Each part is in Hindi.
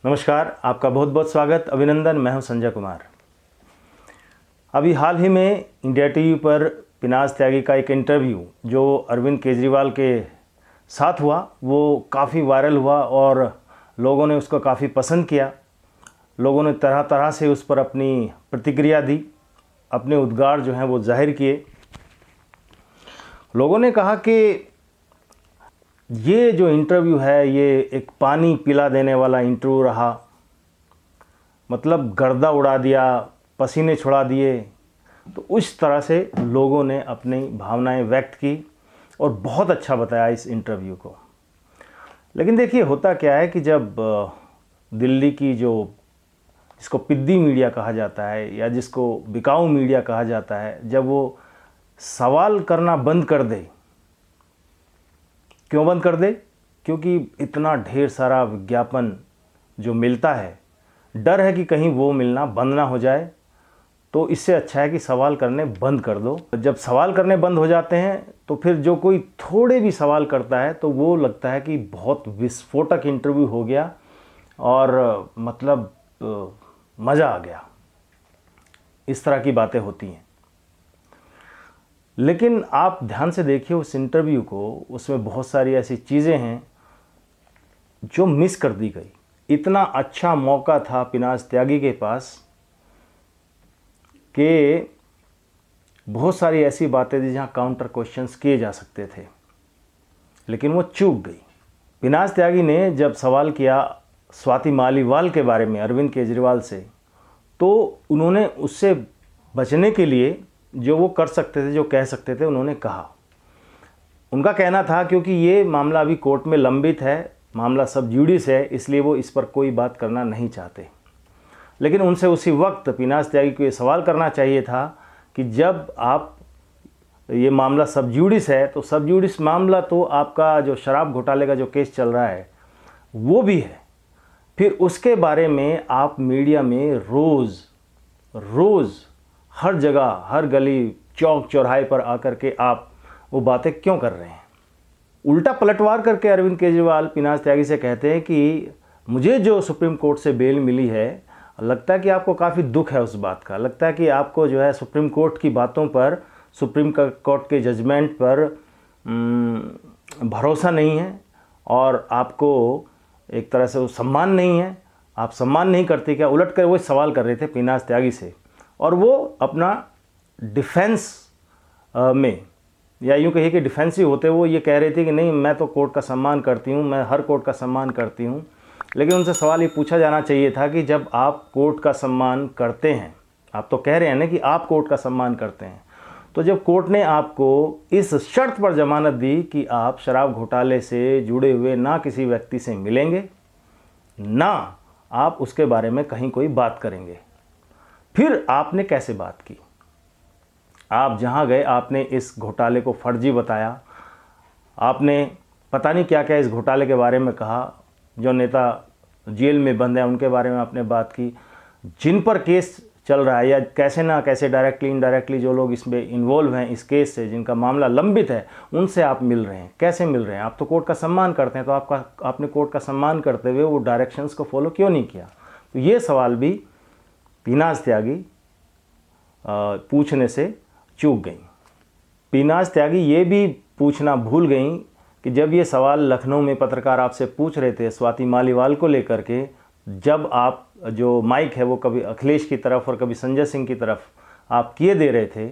नमस्कार, आपका बहुत बहुत स्वागत, अभिनंदन। मैं हूं संजय कुमार। अभी हाल ही में इंडिया टीवी पर पिनाज त्यागी का एक इंटरव्यू जो अरविंद केजरीवाल के साथ हुआ वो काफ़ी वायरल हुआ और लोगों ने उसको काफ़ी पसंद किया। लोगों ने तरह तरह से उस पर अपनी प्रतिक्रिया दी, अपने उद्गार जो हैं वो जाहिर किए। लोगों ने कहा कि ये जो इंटरव्यू है ये एक पानी पिला देने वाला इंटरव्यू रहा, मतलब गर्दा उड़ा दिया, पसीने छुड़ा दिए। तो उस तरह से लोगों ने अपनी भावनाएं व्यक्त की और बहुत अच्छा बताया इस इंटरव्यू को। लेकिन देखिए, होता क्या है कि जब दिल्ली की जिसको पिद्दी मीडिया कहा जाता है या जिसको बिकाऊ मीडिया कहा जाता है, जब वो सवाल करना बंद कर दे। क्यों बंद कर दे? क्योंकि इतना ढेर सारा विज्ञापन जो मिलता है, डर है कि कहीं वो मिलना बंद ना हो जाए। तो इससे अच्छा है कि सवाल करने बंद कर दो। जब सवाल करने बंद हो जाते हैं तो फिर जो कोई थोड़े भी सवाल करता है तो वो लगता है कि बहुत विस्फोटक इंटरव्यू हो गया और मतलब मज़ा आ गया। इस तरह की बातें होती हैं। लेकिन आप ध्यान से देखिए उस इंटरव्यू को, उसमें बहुत सारी ऐसी चीज़ें हैं जो मिस कर दी गई। इतना अच्छा मौका था पिनाज त्यागी के पास कि बहुत सारी ऐसी बातें थी जहाँ काउंटर क्वेश्चंस किए जा सकते थे, लेकिन वो चूक गई। पिनाज त्यागी ने जब सवाल किया स्वाति मालीवाल के बारे में अरविंद केजरीवाल से, तो उन्होंने उससे बचने के लिए जो वो कर सकते थे, जो कह सकते थे, उन्होंने कहा। उनका कहना था क्योंकि ये मामला अभी कोर्ट में लंबित है, मामला सब जुडिस है, इसलिए वो इस पर कोई बात करना नहीं चाहते। लेकिन उनसे उसी वक्त पिनाज त्यागी को ये सवाल करना चाहिए था कि जब आप ये मामला सब जुडिस है तो सब जुडिस मामला तो आपका जो शराब घोटाले का जो केस चल रहा है वो भी है। फिर उसके बारे में आप मीडिया में रोज़ हर जगह, हर गली, चौक चौराहे पर आकर के आप वो बातें क्यों कर रहे हैं? उल्टा पलटवार करके अरविंद केजरीवाल पिनाज त्यागी से कहते हैं कि मुझे जो सुप्रीम कोर्ट से बेल मिली है, लगता है कि आपको काफ़ी दुख है उस बात का। लगता है कि आपको जो है सुप्रीम कोर्ट की बातों पर, सुप्रीम कोर्ट के जजमेंट पर भरोसा नहीं है और आपको एक तरह से वो सम्मान नहीं है। आप सम्मान नहीं करते क्या? उलट कर वो सवाल कर रहे थे पिनाज त्यागी से और वो अपना डिफेंस में, या यूँ कहिए कि डिफेंसिव होते वो ये कह रहे थे कि नहीं, मैं तो कोर्ट का सम्मान करती हूँ, मैं हर कोर्ट का सम्मान करती हूँ। लेकिन उनसे सवाल ये पूछा जाना चाहिए था कि जब आप कोर्ट का सम्मान करते हैं, आप तो कह रहे हैं ना कि आप कोर्ट का सम्मान करते हैं, तो जब कोर्ट ने आपको इस शर्त पर जमानत दी कि आप शराब घोटाले से जुड़े हुए ना किसी व्यक्ति से मिलेंगे, ना आप उसके बारे में कहीं कोई बात करेंगे, फिर आपने कैसे बात की? आप जहाँ गए आपने इस घोटाले को फर्जी बताया, आपने पता नहीं क्या क्या इस घोटाले के बारे में कहा। जो नेता जेल में बंद हैं उनके बारे में आपने बात की, जिन पर केस चल रहा है या कैसे ना कैसे डायरेक्टली इनडायरेक्टली जो लोग इसमें इन्वॉल्व हैं इस केस से, जिनका मामला लंबित है, उनसे आप मिल रहे हैं। कैसे मिल रहे हैं? आप तो कोर्ट का सम्मान करते हैं, तो आपने कोर्ट का सम्मान करते हुए वो डायरेक्शंस को फॉलो क्यों नहीं किया? तो ये सवाल भी पिनाज त्यागी पूछने से चूक गई। पिनाज त्यागी ये भी पूछना भूल गई कि जब ये सवाल लखनऊ में पत्रकार आपसे पूछ रहे थे स्वाति मालीवाल को लेकर के, जब आप जो माइक है वो कभी अखिलेश की तरफ और कभी संजय सिंह की तरफ आप किए दे रहे थे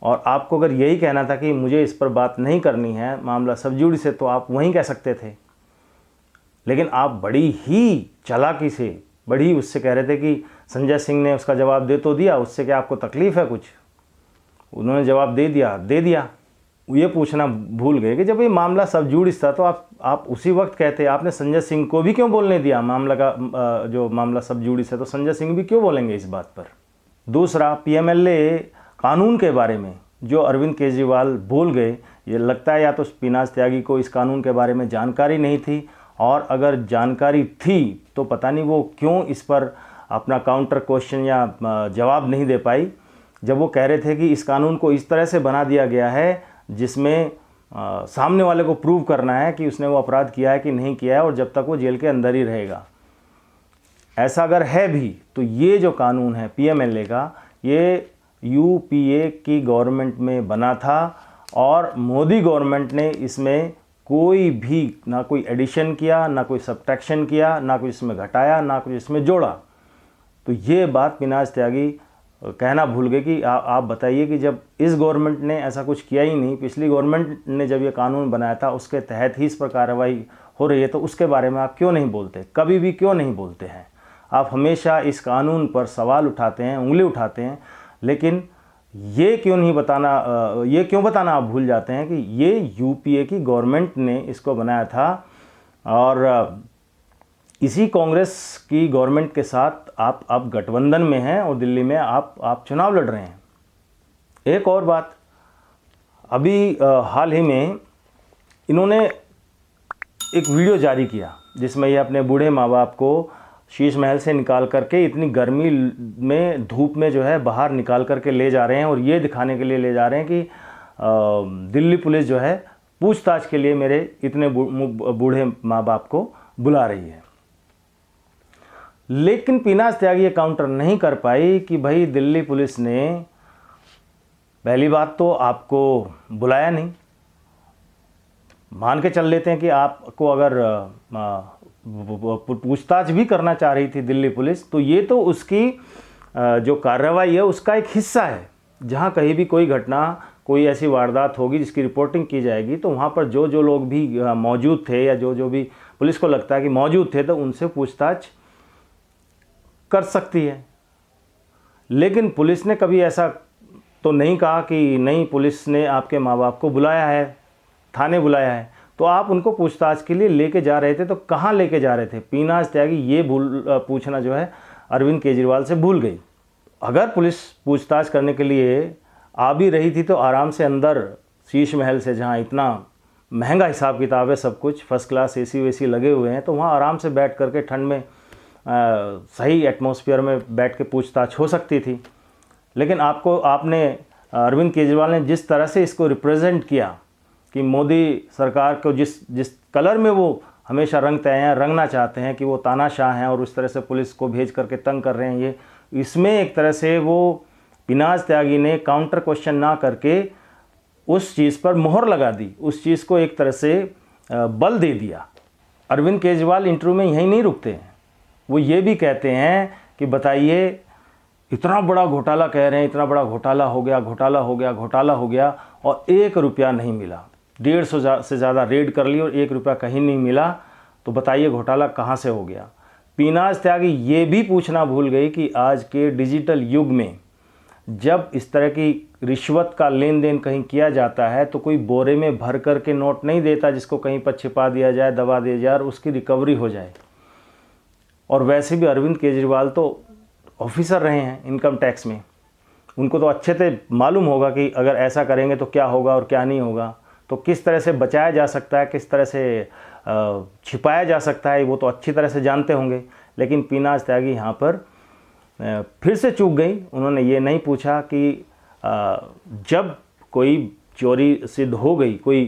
और आपको अगर यही कहना था कि मुझे इस पर बात नहीं करनी है, मामला सब जुडिस से, तो आप वहीं कह सकते थे। लेकिन आप बड़ी ही चालाकी से, बड़ी उससे कह रहे थे कि संजय सिंह ने उसका जवाब दे तो दिया, उससे क्या आपको तकलीफ़ है कुछ? उन्होंने जवाब दे दिया। ये पूछना भूल गए कि जब ये मामला सब जुडिस था तो आप उसी वक्त कहते। आपने संजय सिंह को भी क्यों बोलने दिया? मामला का जो मामला सब जुडिस है तो संजय सिंह भी क्यों बोलेंगे इस बात पर? दूसरा, पीएमएलए कानून के बारे में जो अरविंद केजरीवाल बोल गए, ये लगता है या तो पिनाज त्यागी को इस कानून के बारे में जानकारी नहीं थी, और अगर जानकारी थी तो पता नहीं वो क्यों इस पर अपना काउंटर क्वेश्चन या जवाब नहीं दे पाई, जब वो कह रहे थे कि इस कानून को इस तरह से बना दिया गया है जिसमें सामने वाले को प्रूव करना है कि उसने वो अपराध किया है कि नहीं किया है, और जब तक वो जेल के अंदर ही रहेगा। ऐसा अगर है भी तो ये जो कानून है पीएमएलए का, ये यूपीए की गवर्नमेंट में बना था और मोदी गवर्नमेंट ने इसमें कोई भी ना कोई एडिशन किया, ना कोई सब्ट्रैक्शन किया, ना कुछ इसमें घटाया, ना कुछ इसमें जोड़ा। तो ये बात पिनाज त्यागी कहना भूल गए कि आप बताइए कि जब इस गवर्नमेंट ने ऐसा कुछ किया ही नहीं, पिछली गवर्नमेंट ने जब ये कानून बनाया था उसके तहत ही इस पर कार्रवाई हो रही है, तो उसके बारे में आप क्यों नहीं बोलते, कभी भी क्यों नहीं बोलते हैं? आप हमेशा इस कानून पर सवाल उठाते हैं, उंगली उठाते हैं, लेकिन ये क्यों बताना आप भूल जाते हैं कि ये यूपीए की गवर्नमेंट ने इसको बनाया था और इसी कांग्रेस की गवर्नमेंट के साथ आप गठबंधन में हैं और दिल्ली में आप चुनाव लड़ रहे हैं। एक और बात, अभी हाल ही में इन्होंने एक वीडियो जारी किया जिसमें ये अपने बूढ़े माँ बाप को शीश महल से निकाल करके इतनी गर्मी में धूप में जो है बाहर निकाल करके ले जा रहे हैं और ये दिखाने के लिए ले जा रहे हैं कि दिल्ली पुलिस जो है पूछताछ के लिए मेरे इतने बूढ़े माँ बाप को बुला रही है। लेकिन पिनाज त्यागी ये काउंटर नहीं कर पाई कि भाई दिल्ली पुलिस ने पहली बात तो आपको बुलाया नहीं, मान के चल लेते हैं कि आपको अगर पूछताछ भी करना चाह रही थी दिल्ली पुलिस, तो ये तो उसकी जो कार्रवाई है उसका एक हिस्सा है। जहाँ कहीं भी कोई घटना, कोई ऐसी वारदात होगी जिसकी रिपोर्टिंग की जाएगी, तो वहाँ पर जो जो लोग भी मौजूद थे या जो जो भी पुलिस को लगता है कि मौजूद थे, तो उनसे पूछताछ कर सकती है। लेकिन पुलिस ने कभी ऐसा तो नहीं कहा कि नहीं, पुलिस ने आपके माँ बाप को बुलाया है, थाने बुलाया है, तो आप उनको पूछताछ के लिए लेके जा रहे थे, तो कहाँ लेके जा रहे थे? पिनाज त्यागी ये पूछना जो है अरविंद केजरीवाल से भूल गई। अगर पुलिस पूछताछ करने के लिए आ भी रही थी तो आराम से अंदर शीश महल से, जहाँ इतना महंगा हिसाब किताब है, सब कुछ फर्स्ट क्लास एसी वेसी लगे हुए हैं, तो वहाँ आराम से बैठ करके ठंड में सही एटमॉस्फेयर में बैठ के पूछताछ हो सकती थी। लेकिन आपने अरविंद केजरीवाल ने जिस तरह से इसको रिप्रेजेंट किया कि मोदी सरकार को जिस कलर में वो हमेशा रंगना चाहते हैं कि वो तानाशाह हैं और उस तरह से पुलिस को भेज करके तंग कर रहे हैं, ये इसमें एक तरह से वो पिनाज त्यागी ने काउंटर क्वेश्चन ना करके उस चीज़ पर मोहर लगा दी, उस चीज़ को एक तरह से बल दे दिया। अरविंद केजरीवाल इंटरव्यू में यहीं नहीं रुकते हैं, वो ये भी कहते हैं कि बताइए, इतना बड़ा घोटाला कह रहे हैं, इतना बड़ा घोटाला हो गया और 1 रुपया नहीं मिला, 150 से ज़्यादा रेड कर ली और 1 रुपया कहीं नहीं मिला, तो बताइए घोटाला कहाँ से हो गया? पिनाज त्यागी ये भी पूछना भूल गई कि आज के डिजिटल युग में जब इस तरह की रिश्वत का लेन देन कहीं किया जाता है, तो कोई बोरे में भर कर के नोट नहीं देता जिसको कहीं पर छिपा दिया जाए, दबा दिया जाए और उसकी रिकवरी हो जाए। और वैसे भी अरविंद केजरीवाल तो ऑफिसर रहे हैं इनकम टैक्स में, उनको तो अच्छे से मालूम होगा कि अगर ऐसा करेंगे तो क्या होगा और क्या नहीं होगा, तो किस तरह से बचाया जा सकता है, किस तरह से छिपाया जा सकता है, वो तो अच्छी तरह से जानते होंगे। लेकिन पिनाज त्यागी यहाँ पर फिर से चूक गई। उन्होंने ये नहीं पूछा कि जब कोई चोरी सिद्ध हो गई, कोई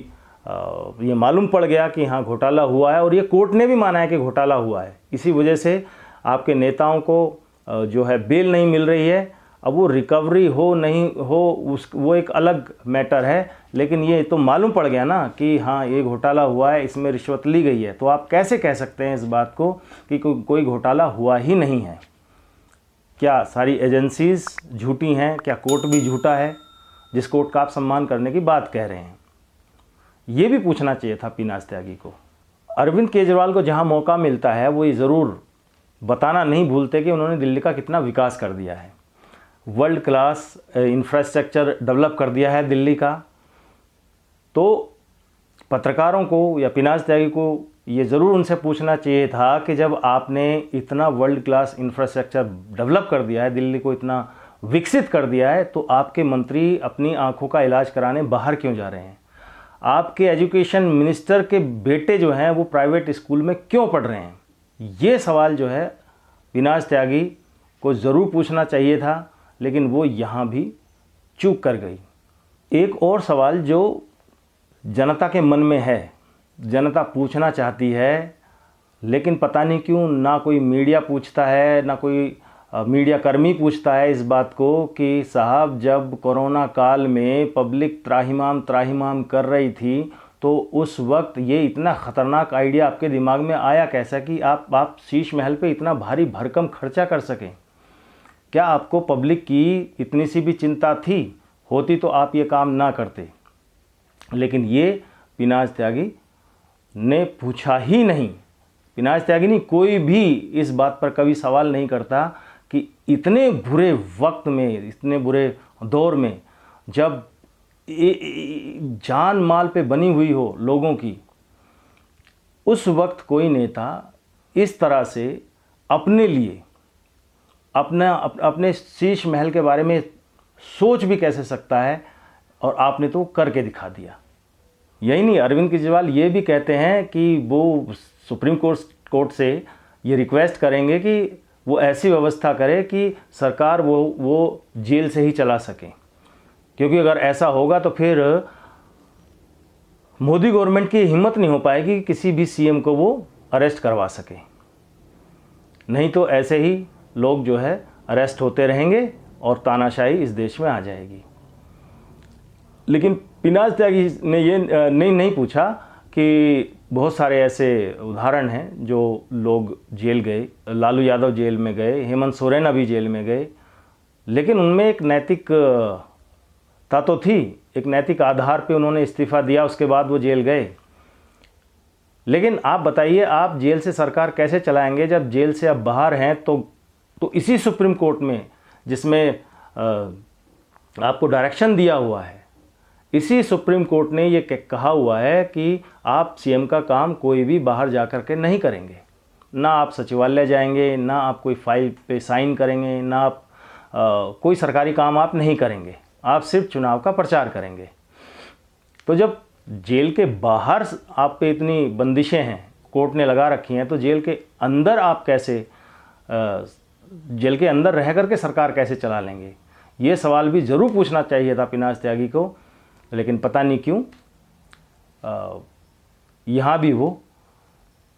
ये मालूम पड़ गया कि हाँ घोटाला हुआ है और ये कोर्ट ने भी माना है कि घोटाला हुआ है, इसी वजह से आपके नेताओं को जो है बेल नहीं मिल रही है। अब वो रिकवरी हो नहीं हो वो एक अलग मैटर है, लेकिन ये तो मालूम पड़ गया ना कि हाँ ये घोटाला हुआ है, इसमें रिश्वत ली गई है, तो आप कैसे कह सकते हैं इस बात को कि कोई घोटाला हुआ ही नहीं है? क्या सारी एजेंसीज झूठी हैं? क्या कोर्ट भी झूठा है जिस कोर्ट का आप सम्मान करने की बात कह रहे हैं? ये भी पूछना चाहिए था पिनाज त्यागी को। अरविंद केजरीवाल को जहाँ मौका मिलता है वो ये ज़रूर बताना नहीं भूलते कि उन्होंने दिल्ली का कितना विकास कर दिया है, वर्ल्ड क्लास इंफ्रास्ट्रक्चर डेवलप कर दिया है दिल्ली का। तो पत्रकारों को या पिनाज त्यागी को ये ज़रूर उनसे पूछना चाहिए था कि जब आपने इतना वर्ल्ड क्लास इंफ्रास्ट्रक्चर डेवलप कर दिया है, दिल्ली को इतना विकसित कर दिया है, तो आपके मंत्री अपनी आंखों का इलाज कराने बाहर क्यों जा रहे हैं? आपके एजुकेशन मिनिस्टर के बेटे जो हैं वो प्राइवेट स्कूल में क्यों पढ़ रहे हैं? ये सवाल जो है पिनाज त्यागी को ज़रूर पूछना चाहिए था, लेकिन वो यहाँ भी चूक कर गई। एक और सवाल जो जनता के मन में है, जनता पूछना चाहती है, लेकिन पता नहीं क्यों ना कोई मीडिया पूछता है, ना कोई मीडिया कर्मी पूछता है इस बात को कि साहब जब कोरोना काल में पब्लिक त्राहिमाम त्राहिमाम कर रही थी तो उस वक्त ये इतना ख़तरनाक आइडिया आपके दिमाग में आया कैसा कि आप शीश महल पे इतना भारी भरकम खर्चा कर सकें? क्या आपको पब्लिक की इतनी सी भी चिंता थी? होती तो आप ये काम ना करते। लेकिन ये पिनाज त्यागी ने पूछा ही नहीं। पिनाज त्यागी नहीं, कोई भी इस बात पर कभी सवाल नहीं करता कि इतने बुरे वक्त में, इतने बुरे दौर में, जब जान माल पे बनी हुई हो लोगों की, उस वक्त कोई नेता इस तरह से अपने लिए अपने शीश महल के बारे में सोच भी कैसे सकता है? और आपने तो करके दिखा दिया। यही नहीं, अरविंद केजरीवाल ये भी कहते हैं कि वो सुप्रीम कोर्ट से ये रिक्वेस्ट करेंगे कि वो ऐसी व्यवस्था करे कि सरकार वो जेल से ही चला सके, क्योंकि अगर ऐसा होगा तो फिर मोदी गवर्नमेंट की हिम्मत नहीं हो पाएगी कि किसी भी सीएम को वो अरेस्ट करवा सके। नहीं तो ऐसे ही लोग जो है अरेस्ट होते रहेंगे और तानाशाही इस देश में आ जाएगी। लेकिन पिनाज त्यागी ने ये नहीं पूछा कि बहुत सारे ऐसे उदाहरण हैं जो लोग जेल गए, लालू यादव जेल में गए, हेमंत सोरेन अभी जेल में गए, लेकिन उनमें एक नैतिकता तो थी, एक नैतिक आधार पे उन्होंने इस्तीफ़ा दिया, उसके बाद वो जेल गए। लेकिन आप बताइए, आप जेल से सरकार कैसे चलाएंगे जब जेल से आप बाहर हैं? तो इसी सुप्रीम कोर्ट में, जिसमें आपको डायरेक्शन दिया हुआ है, इसी सुप्रीम कोर्ट ने ये कहा हुआ है कि आप सीएम का काम कोई भी बाहर जा कर के नहीं करेंगे। ना आप सचिवालय जाएंगे, ना आप कोई फाइल पे साइन करेंगे, ना आप कोई सरकारी काम आप नहीं करेंगे, आप सिर्फ चुनाव का प्रचार करेंगे। तो जब जेल के बाहर आप पे इतनी बंदिशें हैं, कोर्ट ने लगा रखी हैं, तो जेल के अंदर आप कैसे, जेल के अंदर रह कर के सरकार कैसे चला लेंगे? ये सवाल भी ज़रूर पूछना चाहिए था पिनाज त्यागी को, लेकिन पता नहीं क्यों यहाँ भी वो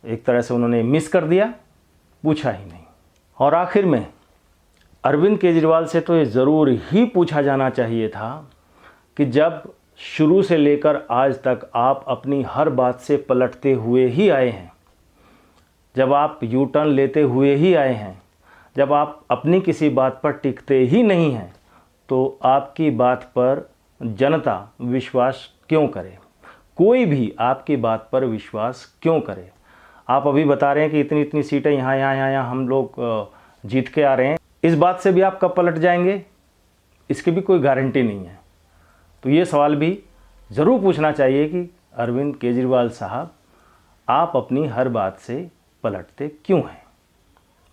एक तरह से उन्होंने मिस कर दिया, पूछा ही नहीं। और आखिर में अरविंद केजरीवाल से तो ये ज़रूर ही पूछा जाना चाहिए था कि जब शुरू से लेकर आज तक आप अपनी हर बात से पलटते हुए ही आए हैं, जब आप यू टर्न लेते हुए ही आए हैं, जब आप अपनी किसी बात पर टिकते ही नहीं हैं, तो आपकी बात पर जनता विश्वास क्यों करे? कोई भी आपकी बात पर विश्वास क्यों करे? आप अभी बता रहे हैं कि इतनी इतनी सीटें यहाँ हम लोग जीत के आ रहे हैं, इस बात से भी आप कब पलट जाएंगे, इसकी भी कोई गारंटी नहीं है। तो ये सवाल भी ज़रूर पूछना चाहिए कि अरविंद केजरीवाल साहब, आप अपनी हर बात से पलटते क्यों हैं?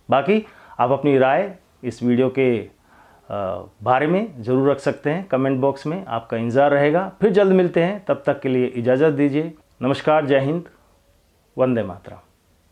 बाकी आप अपनी राय इस वीडियो के बारे में ज़रूर रख सकते हैं कमेंट बॉक्स में, आपका इंतज़ार रहेगा। फिर जल्द मिलते हैं, तब तक के लिए इजाज़त दीजिए। नमस्कार, जय हिंद, वंदे मातरम।